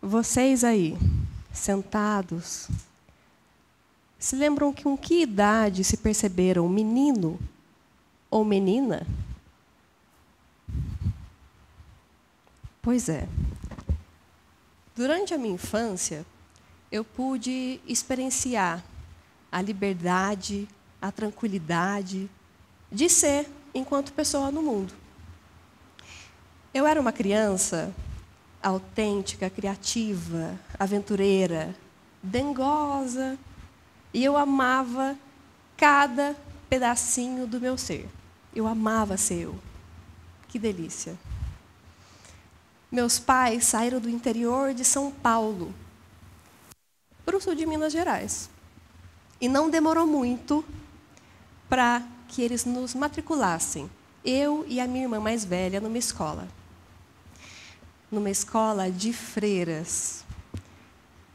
Vocês aí, sentados, se lembram que com que idade se perceberam menino ou menina? Pois é. Durante a minha infância, eu pude experienciar a liberdade, a tranquilidade de ser enquanto pessoa no mundo. Eu era uma criança autêntica, criativa, aventureira, dengosa, e eu amava cada pedacinho do meu ser. Eu amava ser eu. Que delícia. Meus pais saíram do interior de São Paulo para o sul de Minas Gerais. E não demorou muito para que eles nos matriculassem, eu e a minha irmã mais velha, numa escola de freiras.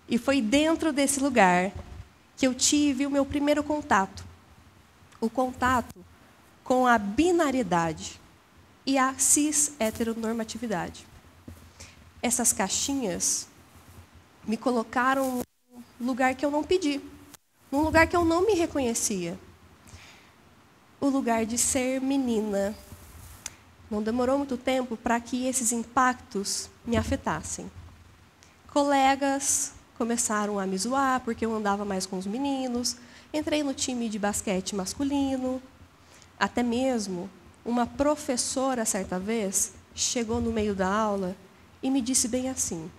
E foi dentro desse lugar que eu tive o meu primeiro contato. O contato com a binariedade e a cis-heteronormatividade. Essas caixinhas me colocaram num lugar que eu não pedi, num lugar que eu não me reconhecia. O lugar de ser menina. Não demorou muito tempo para que esses impactos me afetassem. Colegas começaram a me zoar porque eu andava mais com os meninos, entrei no time de basquete masculino. Até mesmo uma professora, certa vez, chegou no meio da aula e me disse bem assim: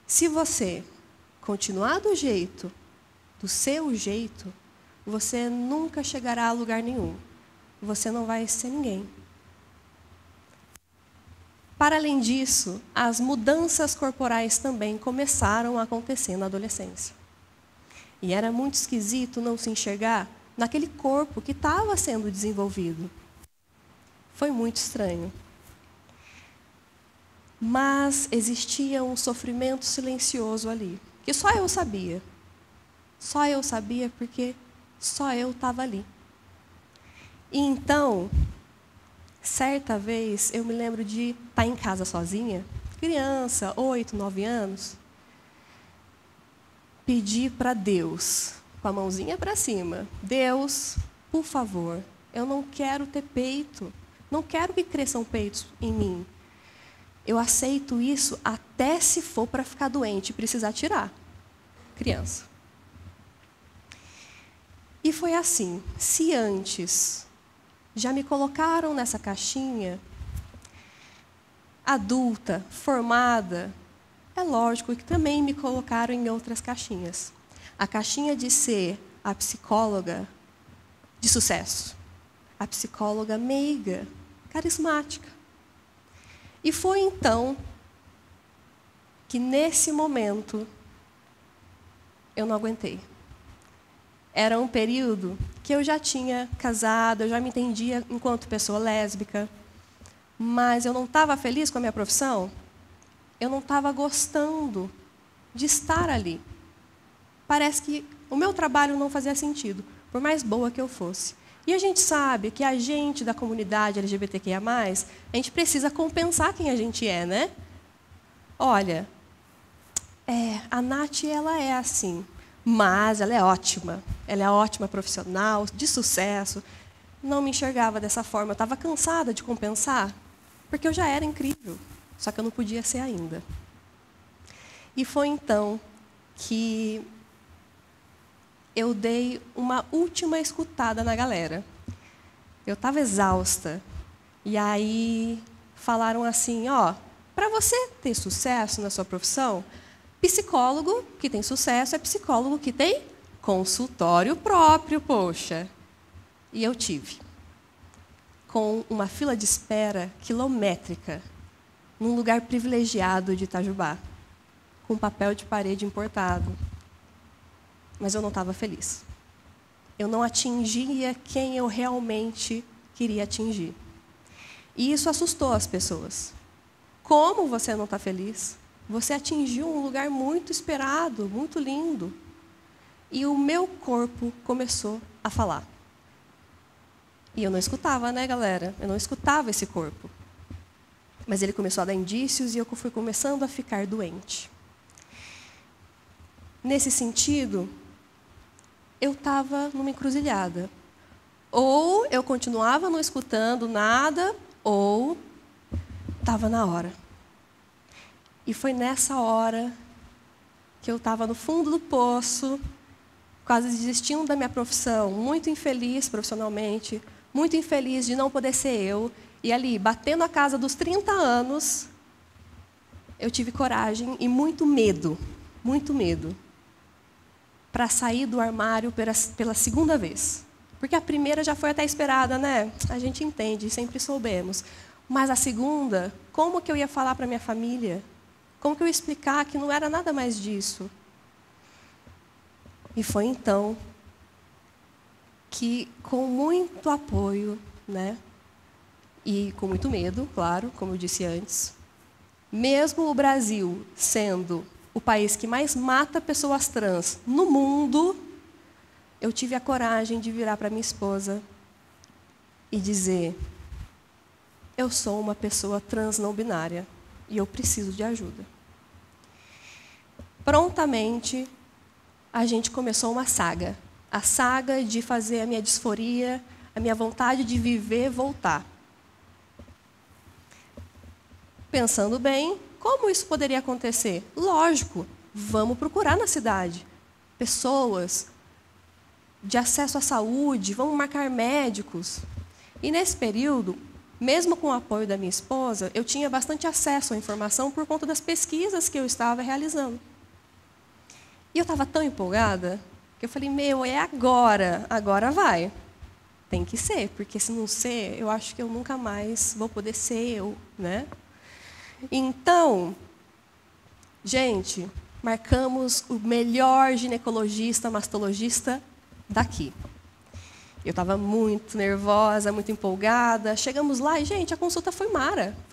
se você continuar do seu jeito, você nunca chegará a lugar nenhum. Você não vai ser ninguém. Para além disso, as mudanças corporais também começaram a acontecer na adolescência. E era muito esquisito não se enxergar naquele corpo que estava sendo desenvolvido. Foi muito estranho. Mas existia um sofrimento silencioso ali, que só eu sabia. Só eu sabia porque só eu estava ali. E então, certa vez, eu me lembro de estar em casa sozinha, criança, 8, 9 anos, pedir para Deus, com a mãozinha para cima: Deus, por favor, eu não quero ter peito, não quero que cresçam peitos em mim. Eu aceito isso até se for para ficar doente e precisar tirar. Criança. E foi assim. Se antes já me colocaram nessa caixinha, adulta, formada, é lógico que também me colocaram em outras caixinhas. A caixinha de ser a psicóloga de sucesso, a psicóloga meiga, carismática. E foi então que, nesse momento, eu não aguentei. Era um período que eu já tinha casado, eu já me entendia enquanto pessoa lésbica, mas eu não estava feliz com a minha profissão, eu não estava gostando de estar ali. Parece que o meu trabalho não fazia sentido, por mais boa que eu fosse. E a gente sabe que a gente da comunidade LGBTQIA+, a gente precisa compensar quem a gente é, né? Olha, a Nath, ela é assim, mas ela é ótima. Ela é ótima profissional, de sucesso. Não me enxergava dessa forma. Eu estava cansada de compensar, porque eu já era incrível, só que eu não podia ser ainda. E foi então que eu dei uma última escutada na galera. Eu estava exausta. E aí falaram assim: para você ter sucesso na sua profissão, psicólogo que tem sucesso é psicólogo que tem consultório próprio, poxa. E eu tive. Com uma fila de espera quilométrica, num lugar privilegiado de Itajubá, com papel de parede importado. Mas eu não estava feliz. Eu não atingia quem eu realmente queria atingir. E isso assustou as pessoas. Como você não está feliz? Você atingiu um lugar muito esperado, muito lindo. E o meu corpo começou a falar. E eu não escutava, né, galera? Eu não escutava esse corpo. Mas ele começou a dar indícios e eu fui começando a ficar doente. Nesse sentido, eu estava numa encruzilhada. Ou eu continuava não escutando nada, ou estava na hora. E foi nessa hora que eu estava no fundo do poço, quase desistindo da minha profissão, muito infeliz profissionalmente, muito infeliz de não poder ser eu. E ali, batendo a casa dos 30 anos, eu tive coragem e muito medo para sair do armário pela segunda vez. Porque a primeira já foi até esperada, né? A gente entende, sempre soubemos. Mas a segunda, como que eu ia falar para minha família? Como que eu ia explicar que não era nada mais disso? E foi então que, com muito apoio, né? E com muito medo, claro, como eu disse antes, mesmo o Brasil sendo o país que mais mata pessoas trans no mundo, eu tive a coragem de virar para minha esposa e dizer: eu sou uma pessoa trans não binária e eu preciso de ajuda. Prontamente, a gente começou uma saga. A saga de fazer a minha disforia, a minha vontade de viver, voltar. Pensando bem, como isso poderia acontecer? Lógico, vamos procurar na cidade pessoas de acesso à saúde, vamos marcar médicos. E nesse período, mesmo com o apoio da minha esposa, eu tinha bastante acesso à informação por conta das pesquisas que eu estava realizando. E eu estava tão empolgada que eu falei: meu, é agora, agora vai. Tem que ser, porque se não ser, eu acho que eu nunca mais vou poder ser eu, né? Então, gente, marcamos o melhor ginecologista, mastologista daqui. Eu estava muito nervosa, muito empolgada. Chegamos lá e, gente, a consulta foi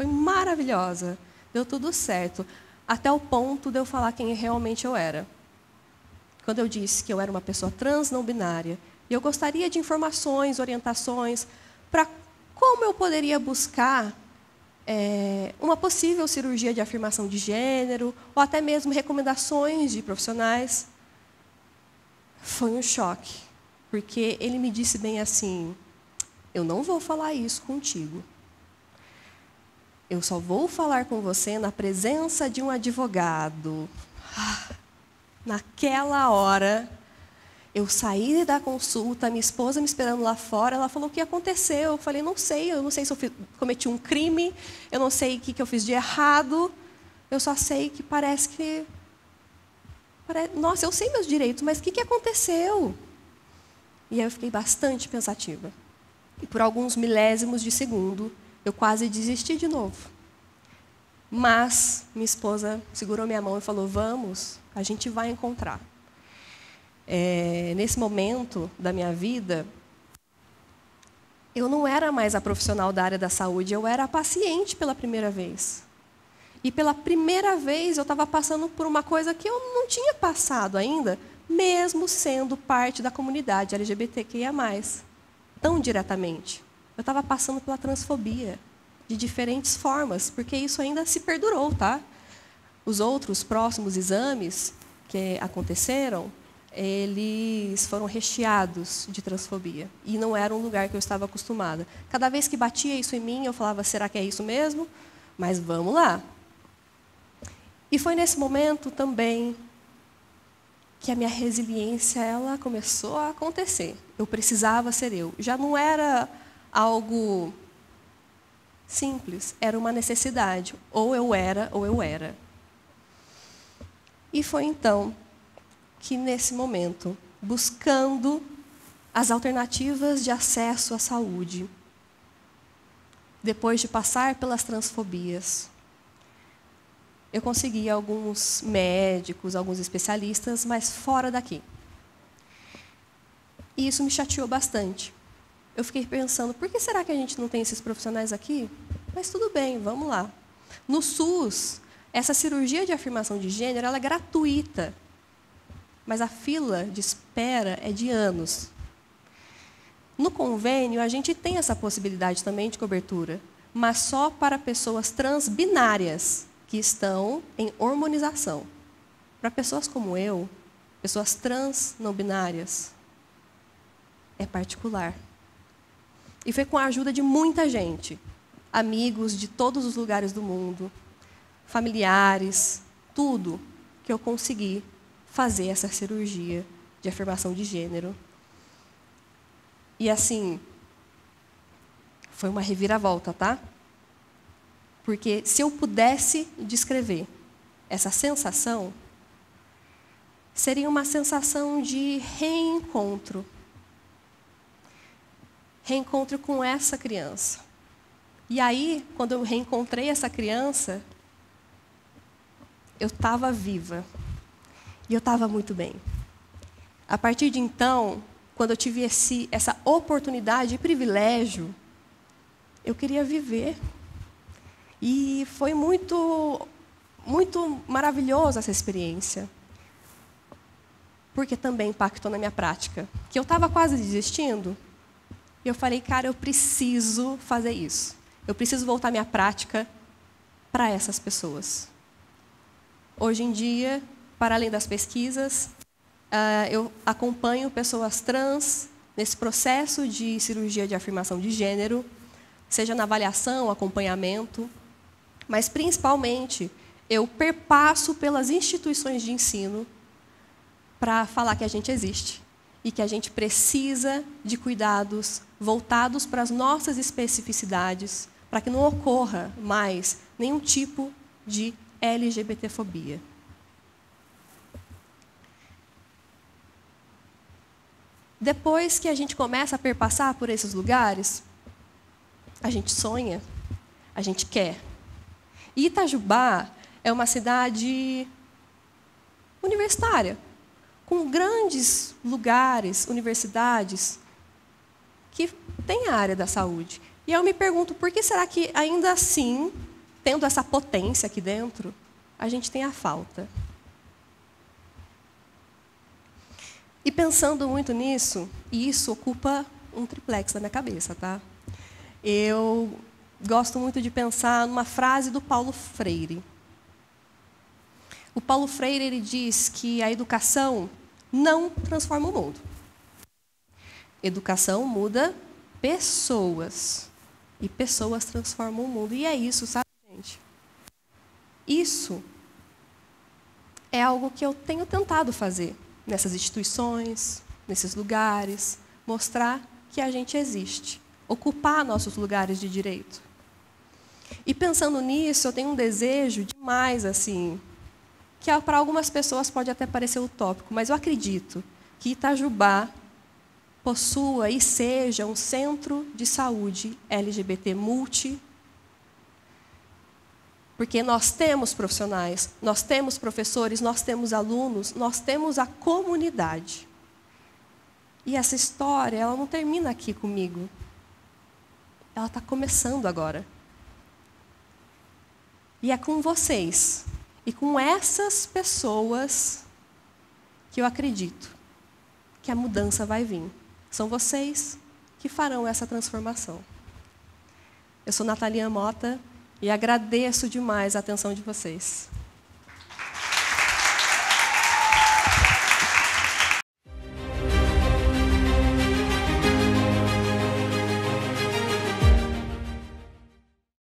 maravilhosa. Deu tudo certo, até o ponto de eu falar quem realmente eu era. Quando eu disse que eu era uma pessoa trans não binária, e eu gostaria de informações, orientações, para como eu poderia buscar uma possível cirurgia de afirmação de gênero, ou até mesmo recomendações de profissionais. Foi um choque, porque ele me disse bem assim: eu não vou falar isso contigo. Eu só vou falar com você na presença de um advogado. Naquela hora, eu saí da consulta, minha esposa me esperando lá fora, ela falou: o que aconteceu? Eu falei: não sei se eu cometi um crime, eu não sei o que eu fiz de errado, eu só sei que parece que... Nossa, eu sei meus direitos, mas o que aconteceu? E aí eu fiquei bastante pensativa. E por alguns milésimos de segundo, eu quase desisti de novo. Mas minha esposa segurou minha mão e falou: vamos, a gente vai encontrar. Nesse momento da minha vida, eu não era mais a profissional da área da saúde, eu era a paciente pela primeira vez. E pela primeira vez eu estava passando por uma coisa que eu não tinha passado ainda, mesmo sendo parte da comunidade LGBTQIA+, tão diretamente. Eu estava passando pela transfobia, de diferentes formas, porque isso ainda se perdurou, tá? Os outros próximos exames que aconteceram, eles foram recheados de transfobia. E não era um lugar que eu estava acostumada. Cada vez que batia isso em mim, eu falava: será que é isso mesmo? Mas vamos lá. E foi nesse momento também que a minha resiliência ela começou a acontecer. Eu precisava ser eu. Já não era algo simples, era uma necessidade. Ou eu era, ou eu era. E foi então que, nesse momento, buscando as alternativas de acesso à saúde, depois de passar pelas transfobias, eu consegui alguns médicos, alguns especialistas, mas fora daqui. E isso me chateou bastante. Eu fiquei pensando: por que será que a gente não tem esses profissionais aqui? Mas tudo bem, vamos lá. No SUS, essa cirurgia de afirmação de gênero ela é gratuita, mas a fila de espera é de anos. No convênio, a gente tem essa possibilidade também de cobertura, mas só para pessoas transbinárias que estão em hormonização. Para pessoas como eu, pessoas trans não binárias, é particular. E foi com a ajuda de muita gente, amigos de todos os lugares do mundo, familiares, tudo, que eu consegui fazer essa cirurgia de afirmação de gênero. E assim, foi uma reviravolta, tá? Porque se eu pudesse descrever essa sensação, seria uma sensação de reencontro. Reencontro com essa criança. E aí, quando eu reencontrei essa criança, eu estava viva. E eu estava muito bem. A partir de então, quando eu tive essa oportunidade e privilégio, eu queria viver. E foi muito, muito maravilhosa essa experiência. Porque também impactou na minha prática. Que eu estava quase desistindo. E eu falei, cara, eu preciso fazer isso. Eu preciso voltar minha prática para essas pessoas. Hoje em dia, para além das pesquisas, eu acompanho pessoas trans nesse processo de cirurgia de afirmação de gênero, seja na avaliação, acompanhamento, mas, principalmente, eu perpasso pelas instituições de ensino para falar que a gente existe e que a gente precisa de cuidados voltados para as nossas especificidades, para que não ocorra mais nenhum tipo de LGBTfobia. Depois que a gente começa a perpassar por esses lugares, a gente sonha, a gente quer. E Itajubá é uma cidade universitária, com grandes lugares, universidades, que tem a área da saúde. E eu me pergunto, por que será que, ainda assim, tendo essa potência aqui dentro, a gente tem a falta? E pensando muito nisso, e isso ocupa um triplex na minha cabeça, tá? Eu gosto muito de pensar numa frase do Paulo Freire. O Paulo Freire, ele diz que a educação não transforma o mundo. Educação muda pessoas. E pessoas transformam o mundo. E é isso, sabe, gente? Isso é algo que eu tenho tentado fazer nessas instituições, nesses lugares, mostrar que a gente existe, ocupar nossos lugares de direito. E pensando nisso, eu tenho um desejo demais, assim, que para algumas pessoas pode até parecer utópico, mas eu acredito que Itajubá possua e seja um centro de saúde LGBT multi, porque nós temos profissionais, nós temos professores, nós temos alunos, nós temos a comunidade. E essa história, ela não termina aqui comigo. Ela está começando agora. E é com vocês e com essas pessoas que eu acredito que a mudança vai vir. São vocês que farão essa transformação. Eu sou Natalia Mota e agradeço demais a atenção de vocês.